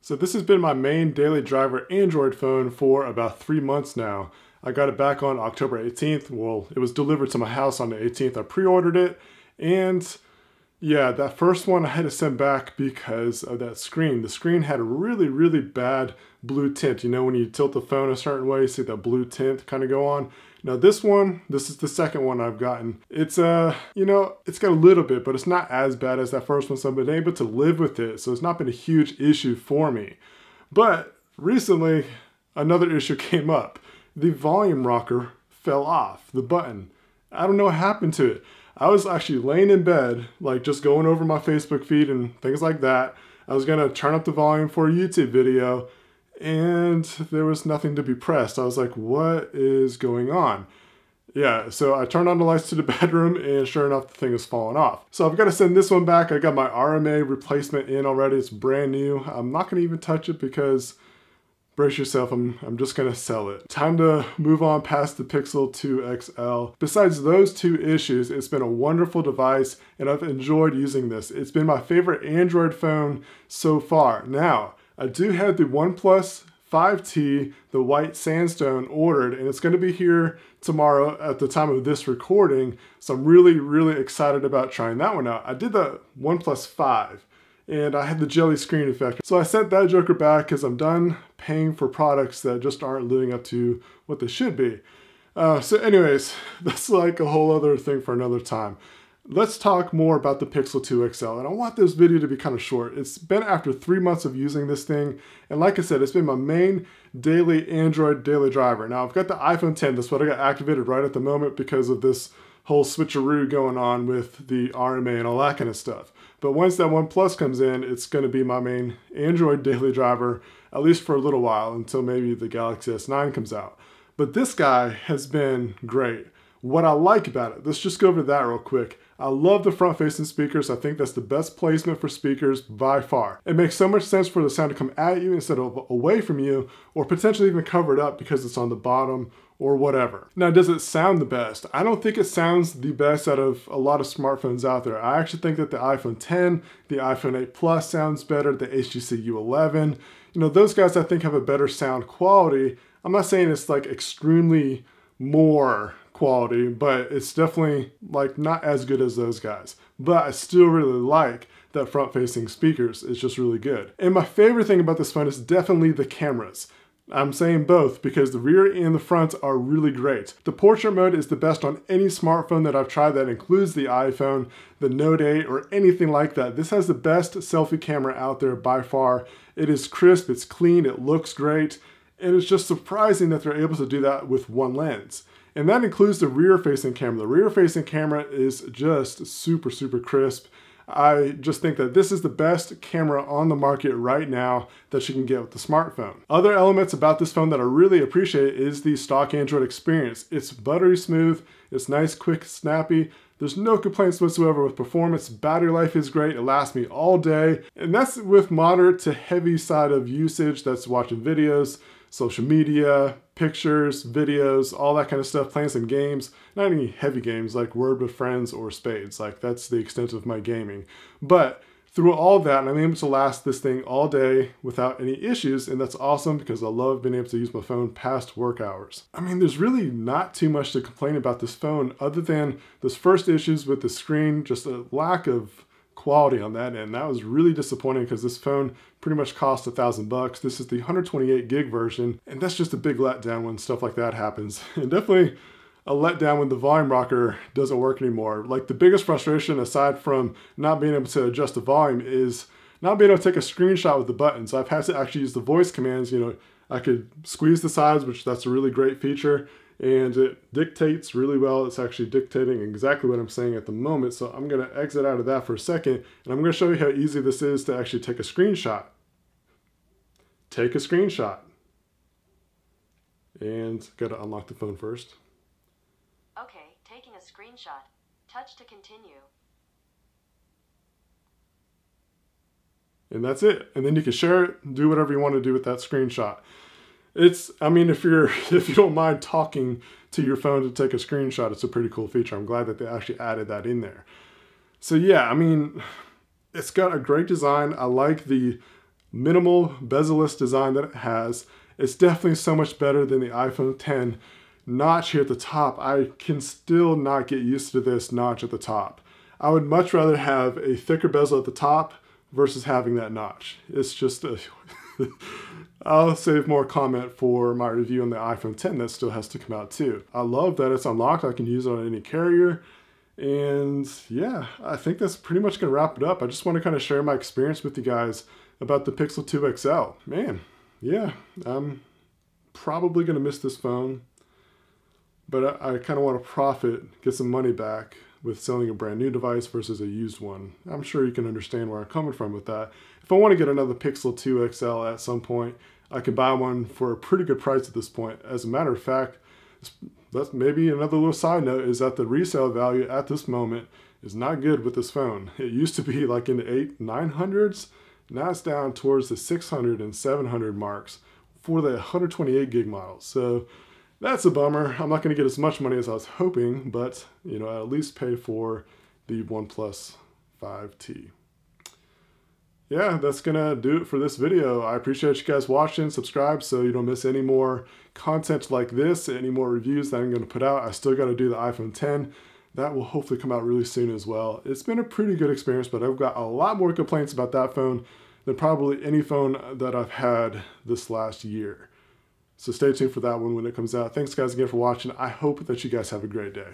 So this has been my main daily driver Android phone for about 3 months now. I got it back on October 18th. Well, it was delivered to my house on the 18th. I pre-ordered it, and yeah, that first one I had to send back because of that screen. The screen had a really bad blue tint. You know, when you tilt the phone a certain way, you see that blue tint kind of go on. Now this one, this is the second one I've gotten. It's you know, it's got a little bit, but it's not as bad as that first one, so I've been able to live with it. So it's not been a huge issue for me. But recently, another issue came up. The volume rocker fell off, the button. I don't know what happened to it. I was actually laying in bed, like just going over my Facebook feed and things like that. I was gonna turn up the volume for a YouTube video, and there was nothing to be pressed. I was like, what is going on? Yeah, so I turned on the lights to the bedroom, and sure enough, the thing is falling off. So I've got to send this one back. I got my RMA replacement in already. It's brand new. I'm not gonna even touch it because, brace yourself, I'm just gonna sell it. Time to move on past the Pixel 2 XL. Besides those two issues, it's been a wonderful device, and I've enjoyed using this. It's been my favorite Android phone so far. Now, I do have the OnePlus 5T, the white sandstone, ordered, and it's going to be here tomorrow at the time of this recording, so I'm really excited about trying that one out. I did the OnePlus 5, and I had the jelly screen effect, so I sent that joker back because I'm done paying for products that just aren't living up to what they should be. So anyways, that's like a whole other thing for another time. Let's talk more about the Pixel 2 XL, and I want this video to be kind of short. It's been after 3 months of using this thing, and like I said, it's been my main daily Android daily driver. Now I've got the iPhone 10, that's what I got activated right at the moment because of this whole switcheroo going on with the RMA and all that kind of stuff. But once that OnePlus comes in, it's going to be my main Android daily driver, at least for a little while, until maybe the Galaxy S9 comes out. But this guy has been great. What I like about it, let's just go over that real quick. I love the front-facing speakers. I think that's the best placement for speakers by far. It makes so much sense for the sound to come at you instead of away from you, or potentially even cover it up because it's on the bottom or whatever. Now, does it sound the best? I don't think it sounds the best out of a lot of smartphones out there. I actually think that the iPhone 10, the iPhone 8 Plus sounds better, the HTC U11. You know, those guys I think have a better sound quality. I'm not saying it's like extremely more quality, but it's definitely like not as good as those guys. But I still really like that front-facing speakers. It's just really good. And my favorite thing about this phone is definitely the cameras. I'm saying both because the rear and the front are really great. The portrait mode is the best on any smartphone that I've tried that includes the iPhone, the Note 8, or anything like that. This has the best selfie camera out there by far. It is crisp, it's clean, it looks great, and it's just surprising that they're able to do that with one lens. And that includes the rear-facing camera. The rear-facing camera is just super crisp. I just think that this is the best camera on the market right now that you can get with the smartphone. Other elements about this phone that I really appreciate is the stock Android experience. It's buttery smooth, it's nice, quick, snappy. There's no complaints whatsoever with performance. Battery life is great, it lasts me all day. And that's with moderate to heavy side of usage. That's watching videos, social media, pictures, videos, all that kind of stuff, playing some games. Not any heavy games like Word with Friends or Spades, like that's the extent of my gaming. But through all that, I'm able to last this thing all day without any issues, and that's awesome because I love being able to use my phone past work hours. I mean, there's really not too much to complain about this phone other than those first issues with the screen, just a lack of quality on that end. That was really disappointing because this phone pretty much cost $1,000. This is the 128 gig version, and that's just a big letdown when stuff like that happens. And definitely a letdown when the volume rocker doesn't work anymore. Like the biggest frustration aside from not being able to adjust the volume is not being able to take a screenshot with the buttons. I've had to actually use the voice commands. You know, I could squeeze the sides, which that's a really great feature, and it dictates really well. It's actually dictating exactly what I'm saying at the moment. So I'm gonna exit out of that for a second, and I'm gonna show you how easy this is to actually take a screenshot. Take a screenshot. And gotta unlock the phone first. Okay, taking a screenshot. Touch to continue. And that's it. And then you can share it, do whatever you want to do with that screenshot. It's, I mean, if you don't mind talking to your phone to take a screenshot, it's a pretty cool feature. I'm glad that they actually added that in there. So yeah, I mean, it's got a great design. I like the minimal bezel-less design that it has. It's definitely so much better than the iPhone X notch here at the top. I can still not get used to this notch at the top. I would much rather have a thicker bezel at the top versus having that notch. It's just a I'll save more comment for my review on the iPhone X that still has to come out too. I love that it's unlocked. I can use it on any carrier. And yeah, I think that's pretty much gonna wrap it up. I just want to kind of share my experience with you guys about the Pixel 2 XL. Man, yeah, I'm probably gonna miss this phone, but I kind of want to profit, get some money back with selling a brand new device versus a used one. I'm sure you can understand where I'm coming from with that. If I want to get another Pixel 2 XL at some point, I can buy one for a pretty good price at this point. As a matter of fact, that's maybe another little side note, is that the resale value at this moment is not good with this phone. It used to be like in the 900s. Now it's down towards the 600 and 700 marks for the 128 gig model. So that's a bummer. I'm not going to get as much money as I was hoping, but you know, I'll at least pay for the OnePlus 5T. Yeah, that's gonna do it for this video. I appreciate you guys watching. Subscribe so you don't miss any more content like this, any more reviews that I'm gonna put out. I still gotta do the iPhone X. That will hopefully come out really soon as well. It's been a pretty good experience, but I've got a lot more complaints about that phone than probably any phone that I've had this last year. So stay tuned for that one when it comes out. Thanks guys again for watching. I hope that you guys have a great day.